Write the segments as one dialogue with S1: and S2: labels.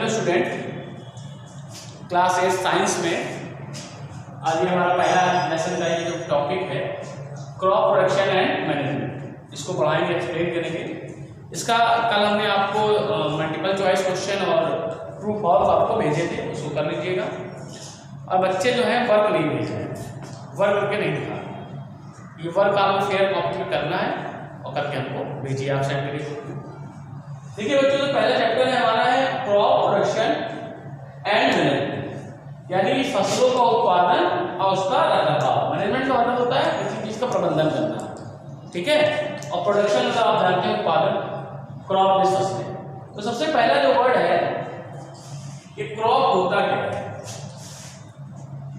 S1: Welcome student class 8 science में। आज ये हमारा पहला लेसन का ये जो टॉपिक है क्रॉप प्रोडक्शन एंड मैनेजमेंट, इसको पढ़ाएंगे, एक्सप्लेन करेंगे। इसका कल हमने आपको मल्टीपल चॉइस क्वेश्चन और ट्रू फॉल्स आपको भेजे थे, उसको कर लीजिएगा। और बच्चे जो हैं वर्क नहीं भेजे हैं, वर्क करके नहीं दिखा, ये वर्क आपको फेयर कॉपी में करना है और करके हमको भेजिए, आप सेंड करिए। देखिए बच्चों, जो पहला चैप्टर है हमारा है क्रॉप प्रोडक्शन एंड मैनेजमेंट, यानी फसलों का उत्पादन और उसका रखरखाव। मैनेजमेंट का मतलब होता है किसी चीज का प्रबंधन करना, ठीक है। और प्रोडक्शन का आप जानते हैं उत्पादन, क्रॉप बेस्ड फसलें। तो सबसे पहला जो वर्ड है ये क्रॉप होता क्या है।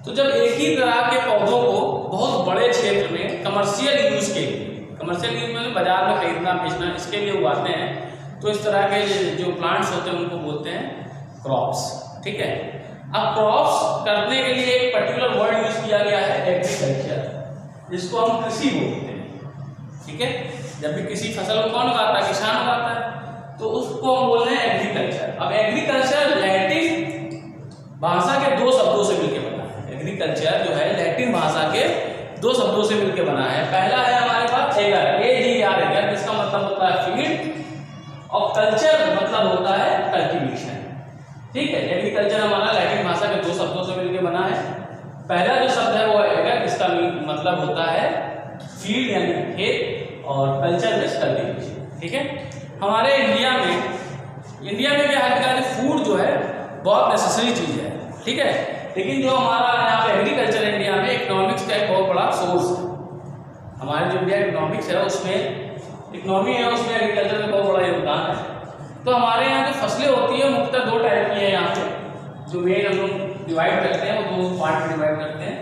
S1: तो जब एक ही तरह के पौधों को बहुत बड़े क्षेत्र में कमर्शियल यूज के लिए, कमर्शियल यूज में बाजार में खरीदना बेचना इसके लिए उगाते हैं, तो इस तरह के जो प्लांट्स होते हैं उनको बोलते हैं क्रॉप्स, ठीक है। अब क्रॉप्स करने के लिए एक पर्टिकुलर वर्ड यूज किया गया है एग्रीकल्चर, जिसको हम कृषि बोलते हैं, ठीक है। जब भी किसी फसल को कौन उगाता है, किसान उगाता है, तो उसको हम बोल रहे हैं एग्रीकल्चर। अब एग्रीकल्चर लैटिन भाषा के दो शब्दों से मिलकर बना है। एग्रीकल्चर जो है लैटिन भाषा के दो शब्दों से मिलकर बना है। पहला है हमारे पास एगर, AGR, एगर, जिसका मतलब होता है फील्ड, और कल्चर मतलब होता है कल्टीवेशन, ठीक है। एग्रीकल्चर हमारा लैटिन भाषा के दो शब्दों से मिलकर बना है। पहला जो शब्द है वो एगर, जिसका मतलब होता है फील्ड यानी खेत, और कल्चर मींस कल्टीवेशन, ठीक है। हमारे इंडिया में क्या है, फूड जो है बहुत नेसेसरी चीज है, ठीक है। लेकिन जो हमारा यहाँ पे एग्रीकल्चर इंडिया में इकोनॉमिक्स का एक बहुत बड़ा सोर्स है। हमारे जो इंडिया इकोनॉमिक्स है उसमें इकोनॉमी है, उसमें एग्रीकल्चर में बहुत बड़ा योगदान है। तो हमारे यहाँ जो फसलें होती है मुख्यतः दो टाइप की है। यहाँ पे जो मेन हम लोग डिवाइड करते हैं वो दो पार्ट में डिवाइड करते हैं।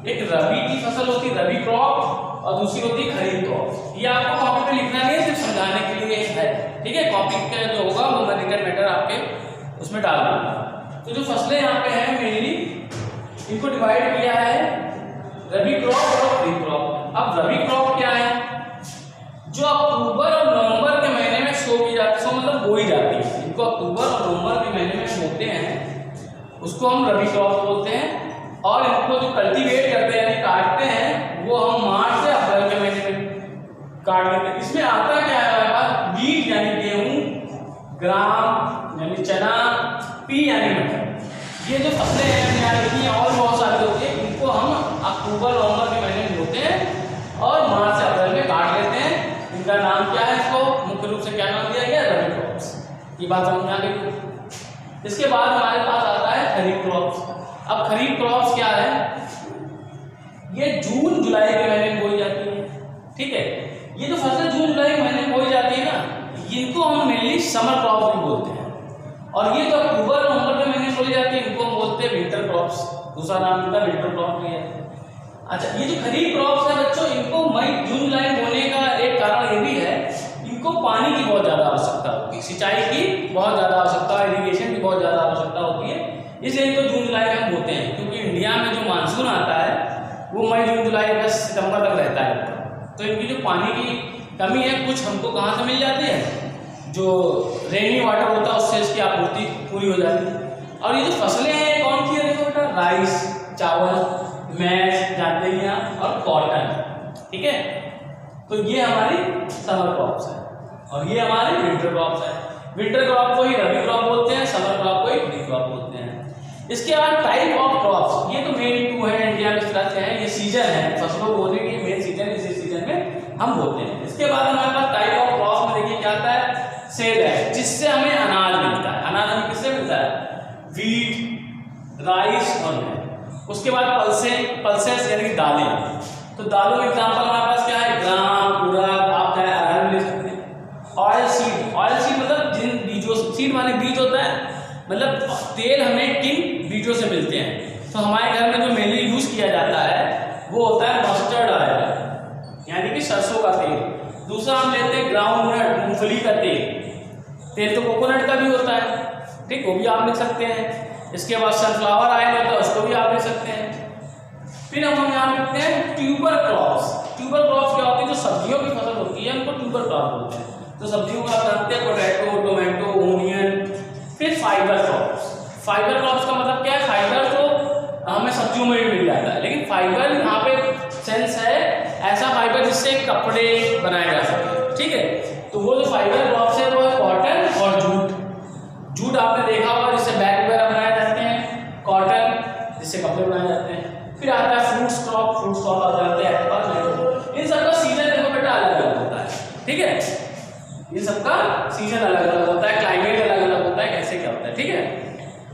S1: एक रबी की फसल होती है, रबी क्रॉप, और दूसरी होती है खरीफ क्रॉप। ये आपको कॉपी पे लिखना नहीं है, सिर्फ समझाने के लिए है, ठीक है। कॉपी का जो होगा वो मैं रिटन मैटर आपके उसमें डाल दूंगा। तो जो फसलें यहाँ पे हैं मेनली इनको डिवाइड किया है रबी क्रॉप और खरीफ क्रॉप। अब रबी क्रॉप क्या है, जो अक्टूबर और नवंबर के महीने में सो की जाती है, मतलब बोई जाती है। इनको अक्टूबर और नवंबर के महीने में बोते हैं, उसको हम रबी क्रॉप बोलते हैं। और इनको जो कल्टीवेट करते हैं यानी काटते हैं, वो हम मार्च से अप्रैल के महीने में काट लेते हैं। इसमें आता क्या है हमारे पास, वीट यानी गेहूं, ग्राम यानी चना, पी यानी मटर। ये जो फसलें हैं और बहुत सारी होती है, इनको हम अक्टूबर नवंबर के महीने में बोते हैं और मार्च से अप्रैल में काट लेते हैं। इनका नाम क्या है, इसको मुख्य रूप से क्या नाम दिया गया, रबी क्रॉप्स। ये बात समझ आ गई। इसके बाद हमारे पास आता है खरीफ क्रॉप्स। अब खरीफ क्रॉप्स क्या है, ये जून जुलाई के महीने में बोई जाती है, ठीक है। ये जो फसल जून जुलाई के महीने में बोई जाती है ना, इनको हम मेनली समर क्रॉप्स भी बोलते हैं। और ये जो अक्टूबर नवंबर के महीने में बोई जाती है, इनको हम बोलते हैं विंटर क्रॉप्स। दूसरा नाम इनका विंटर क्रॉप भी है। अच्छा, ये जो खरीफ क्रॉप्स है बच्चों, इनको मई जून जुलाई बोने का एक कारण ये भी है, इनको पानी की बहुत ज़्यादा आवश्यकता होती है, सिंचाई की बहुत ज़्यादा आवश्यकता, इरिगेशन की बहुत ज़्यादा आवश्यकता होती है, इसलिए इनको जून जुलाई में हम बोते हैं। क्योंकि इंडिया में जो मानसून आता है वो मई जून जुलाई अगस्त सितंबर तक रहता है। तो इनकी जो पानी की कमी है, कुछ हमको कहाँ से मिल जाती है, जो रेनी वाटर होता है उससे इसकी आपूर्ति पूरी हो जाती है। और ये जो फसलें हैं कौन सी है, देखो बेटा, राइस, चावल, मैच जानते ही हैं, और कॉटन, ठीक है। तो ये हमारी समर क्रॉप्स है और ये हमारी विंटर क्रॉप्स है। विंटर क्रॉप को ही रबी क्रॉप बोलते हैं, समर क्रॉप को ही खरीफ क्रॉप बोलते हैं। इसके बाद टाइप ऑफ क्रॉप्स, ये तो मेन टू है इंडिया में, इस तरह से है। ये सीजन है, फसलों बोलने की मेन सीजन, इसी सीजन में हम बोलते हैं। इसके बाद हमारे पास टाइप ऑफ क्रॉप में देखिए क्या आता है, सेल है, जिससे हमें अनाज मिलता है। अनाज हमें किससे मिलता है, वीट, राइस और मैच। उसके बाद पल्सेस यानी दालें। तो दालों में एग्जांपल हमारे पास क्या है, ग्राम, उड़द, आप चाहे अरहर ले सकते हैं। ऑयल सीड मतलब जिन बीजों, सीड माने बीज होता है, मतलब तेल हमें किन बीजों से मिलते हैं। तो हमारे घर में जो मेनली यूज किया जाता है वो होता है मस्टर्ड ऑयल, यानी कि सरसों का तेल। दूसरा हम लेते हैं ग्राउंडनट, मूंगफली का तेल तो कोकोनट का भी होता है, ठीक, वो भी आप लिख सकते हैं। इसके बाद सनफ्लावर ऑयल होता है, उसको भी आप लिख सकते हैं। फिर हम यहाँ लिखते हैं ट्यूबर क्रॉप्स। ट्यूबर क्रॉप्स क्या होती है, जो सब्जियों की फसल होती है उनको ट्यूबर क्रॉप बोलते हैं। तो सब्जियों का आप जानते हैं, पोटैटो, टोमेटो, ओनियन। फिर फाइबर क्रॉप्स। फाइबर क्रॉप्स का मतलब क्या है? फाइबर तो हमें सब्जियों में भी मिल जाता है, लेकिन फाइबर यहाँ पे सेंस है ऐसा फाइबर जिससे कपड़े बनाए जा सके, ठीक है। तो वो जो फाइबर क्रॉप्स है वो है कॉटन और जूट। जूट आपने देखा होगा जिससे बैग वगैरह बनाए जाते हैं, कॉटन जिससे कपड़े बनाए जाते हैं। फिर आता है फ्रूट्स क्रॉप। फ्रूट्स क्रॉप आप जानते हैं एप्पल, मैंगो। इन सबका सीजन देखो बेटा अलग अलग होता है, ठीक है। इन सबका सीजन अलग अलग होता है, क्लाइमेट अलग अलग होता है, कैसे क्या होता है, ठीक है।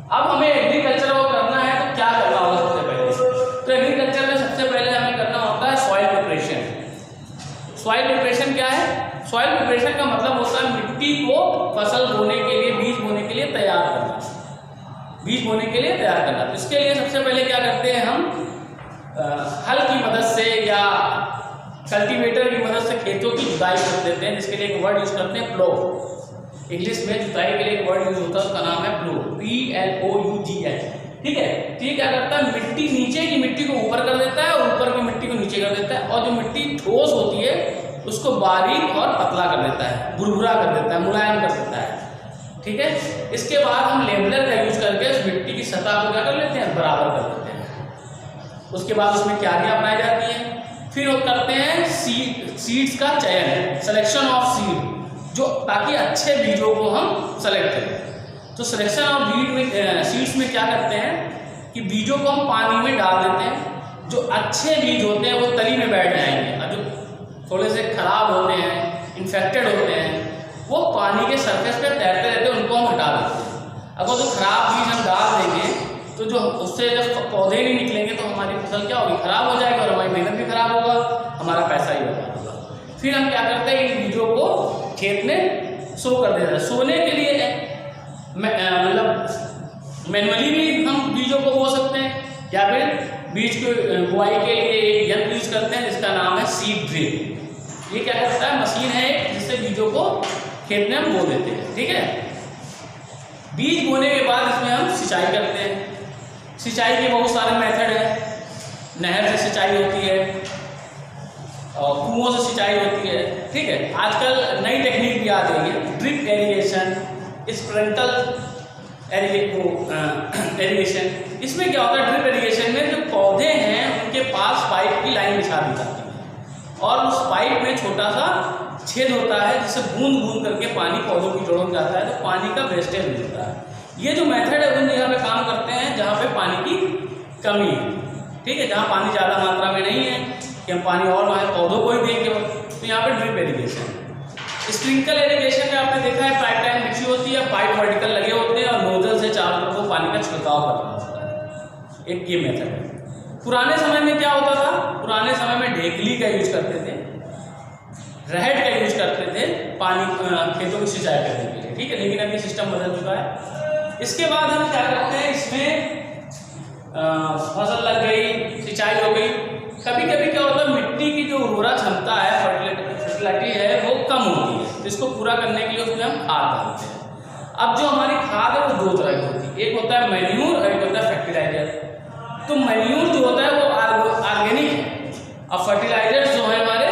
S1: अब हमें एग्रीकल्चर को करना है तो क्या करना होगा? सबसे पहले तो एग्रीकल्चर में सबसे पहले हमें करना होता है सॉइल प्रिपरेशन। सॉइल प्रिपरेशन क्या है? सॉइल प्रिपरेशन का मतलब होता है मिट्टी को फसल बोने के लिए, बीज बोने के लिए तैयार करना। बीज बोने के लिए तैयार करना। तो इसके लिए सबसे पहले क्या करते हैं हम? हल की मदद से या कल्टीवेटर की मदद से खेतों की जुताई कर देते हैं, जिसके लिए एक वर्ड यूज करते हैं प्लो। इंग्लिश में जुताई के लिए एक वर्ड यूज होता है, उसका नाम है प्लो, PLOUGH, ठीक है। तो ये क्या करता है? मिट्टी, नीचे की मिट्टी को ऊपर कर देता है और ऊपर की मिट्टी को नीचे कर देता है, और जो मिट्टी ठोस होती है उसको बारीक और पतला कर देता है, भुरभुरा कर देता है, मुलायम कर देता है, ठीक है। इसके बाद हम लेवलर का यूज करके उस मिट्टी की सतह को क्या कर लेते हैं? बराबर कर देते हैं। उसके बाद उसमें क्यारियां बनाई जाती हैं। फिर वो करते हैं सीड्स का चयन, सिलेक्शन ऑफ सीड, जो ताकि अच्छे बीजों को हम सेलेक्ट करें। तो सिलेक्शन ऑफ बीज में, सीड्स में क्या करते हैं कि बीजों को हम पानी में डाल देते हैं। जो अच्छे बीज होते हैं वो तली में बैठ जाएंगे, और जो थोड़े से खराब होते हैं, इन्फेक्टेड होते हैं, वो पानी के सरफेस पे तैरते रहते हैं, उनको हम हटा देते हैं। अगर जो खराब बीज हम डाल देंगे तो जो उससे जब पौधे नहीं निकलेंगे तो हमारी फसल क्या होगी? खराब हो जाएगी, और हमारी मेहनत भी खराब होगा, हमारा पैसा ही बर्बाद होगा। फिर हम क्या करते हैं? इन बीजों को खेत में सो कर देते हैं। सोने के लिए मतलब मैनुअली भी हम बीजों को बो सकते हैं, या फिर बीज को बुआई के लिए एक यंत्र यूज करते हैं जिसका नाम है सीड ड्रिल। ये क्या करता है? मशीन है जिससे बीजों को खेत में हम बो देते हैं, ठीक है। बीज बोने के बाद इसमें हम सिंचाई करते हैं। सिंचाई के बहुत सारे मेथड हैं। नहर से सिंचाई होती है और कुओं से सिंचाई होती है, ठीक है। आजकल नई टेक्निक भी आ गई है, ड्रिप एरीगेशन, स्प्रिंकल एरीगेशन। इसमें क्या होता है? ड्रिप एरीगेशन में जो पौधे हैं उनके पास पाइप की लाइन बिछा दी जाती है, और उस पाइप में छोटा सा छेद होता है जिससे बूंद बूंद करके पानी पौधों की जड़ों में जाता है, तो पानी का वेस्टेज नहीं होता है। ये जो मेथड है उन जगह पे काम करते हैं जहाँ पे पानी की कमी है, ठीक है, जहाँ पानी ज़्यादा मात्रा में नहीं है कि हम पानी और वहाँ पौधों को ही देंगे, तो यहाँ पे ड्रिप एरीगेशन। स्प्रिंकल एरीगेशन में आपने देखा है पाइप लाइन बिछी होती है, पाइप वर्टिकल लगे होते हैं, और नोजल से चारों तरफ वो पानी का छिड़काव करना होता है। एक ये मेथड है। पुराने समय में क्या होता था? पुराने समय में ढेकली का यूज करते थे, रहट का यूज करते थे पानी खेतों की सिंचाई करने के लिए, ठीक है। लेकिन अभी सिस्टम बदल चुका है। इसके बाद हम क्या करते हैं? इसमें फसल लग गई, सिंचाई हो गई। कभी कभी क्या होता है? मिट्टी की जो उर्वरा क्षमता है, फर्टिलिटी है, वो कम होती है, तो इसको पूरा करने के लिए उसमें हम खाद डालते हैं। अब जो हमारी खाद है वो दो तरह की होती है, एक होता है मैन्यूर और एक होता है फर्टिलाइजर। तो मैन्यूर जो होता है वो ऑर्गेनिक है, और फर्टिलाइजर जो है हमारे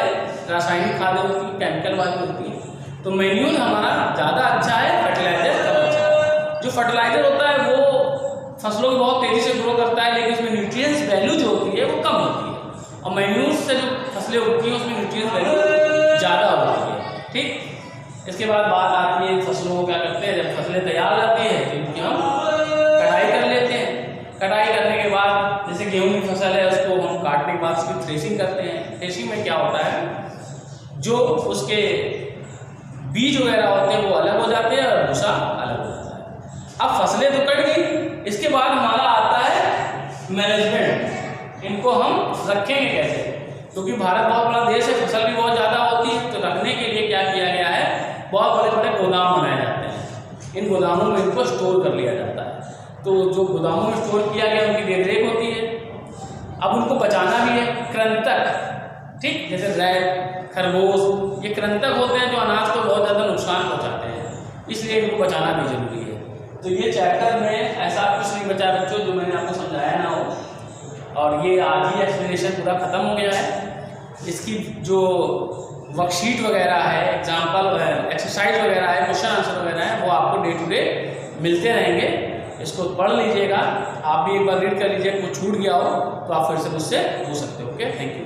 S1: रासायनिक खाद होती है, केमिकल वाली होती है। तो मैन्यूर हमारा ज़्यादा अच्छा है, फर्टिलाइजर कम अच्छा है। जो फर्टिलाइजर होता है वो फसलों को बहुत तेज़ी से ग्रो करता है, लेकिन उसमें न्यूट्रिएंट्स वैल्यू जो होती है वो कम होती है, और मैन्यूर से जो फसलें उगती हैं उसमें न्यूट्रिएंट्स वैल्यू ज़्यादा होती है, ठीक। इसके बाद बात आती है फसलों को क्या करते हैं? जब फसलें तैयार हो जाती हैं तो इनकी हम कटाई कर लेते हैं। कटाई करने के बाद जैसे गेहूँ की फसल है उसको हम काटने के बाद उसकी थ्रेशिंग करते हैं। थ्रेशिंग में क्या होता है? जो उसके बीज वगैरह होते हैं वो अलग हो जाते हैं और भूसा अलग हो जाता है। अब फसलें तो कट गई, इसके बाद हमारा आता है मैनेजमेंट। इनको हम रखेंगे कैसे? क्योंकि भारत बहुत बड़ा देश है, फसल भी बहुत ज़्यादा होती है, तो रखने के लिए क्या किया गया है? बहुत बड़े बड़े गोदाम बनाए जाते हैं। इन गोदामों में इनको स्टोर कर लिया जाता है। तो जो गोदामों में स्टोर किया गया उनकी देखरेख होती है। अब उनको बचाना भी है। कृंतक, ठीक, जैसे रैट, खरगोश, ये कृंतक होते हैं जो अनाज को बहुत ज़्यादा नुकसान पहुँचाते हैं, इसलिए इनको बचाना भी जरूरी है। तो ये चैप्टर में ऐसा कुछ नहीं बचा बच्चों जो मैंने आपको समझाया ना हो, और ये आज ही एक्सप्लेनेशन पूरा ख़त्म हो गया है। इसकी जो वर्कशीट वगैरह है, एग्जाम्पल एक्सरसाइज वगैरह है, क्वेश्चन आंसर वगैरह है, वो आपको डे टू डे मिलते रहेंगे, इसको पढ़ लीजिएगा, आप भी एक बार रीड कर लीजिए, कुछ छूट गया हो तो आप फिर से मुझसे पूछ सकते हो। Okay, thank you.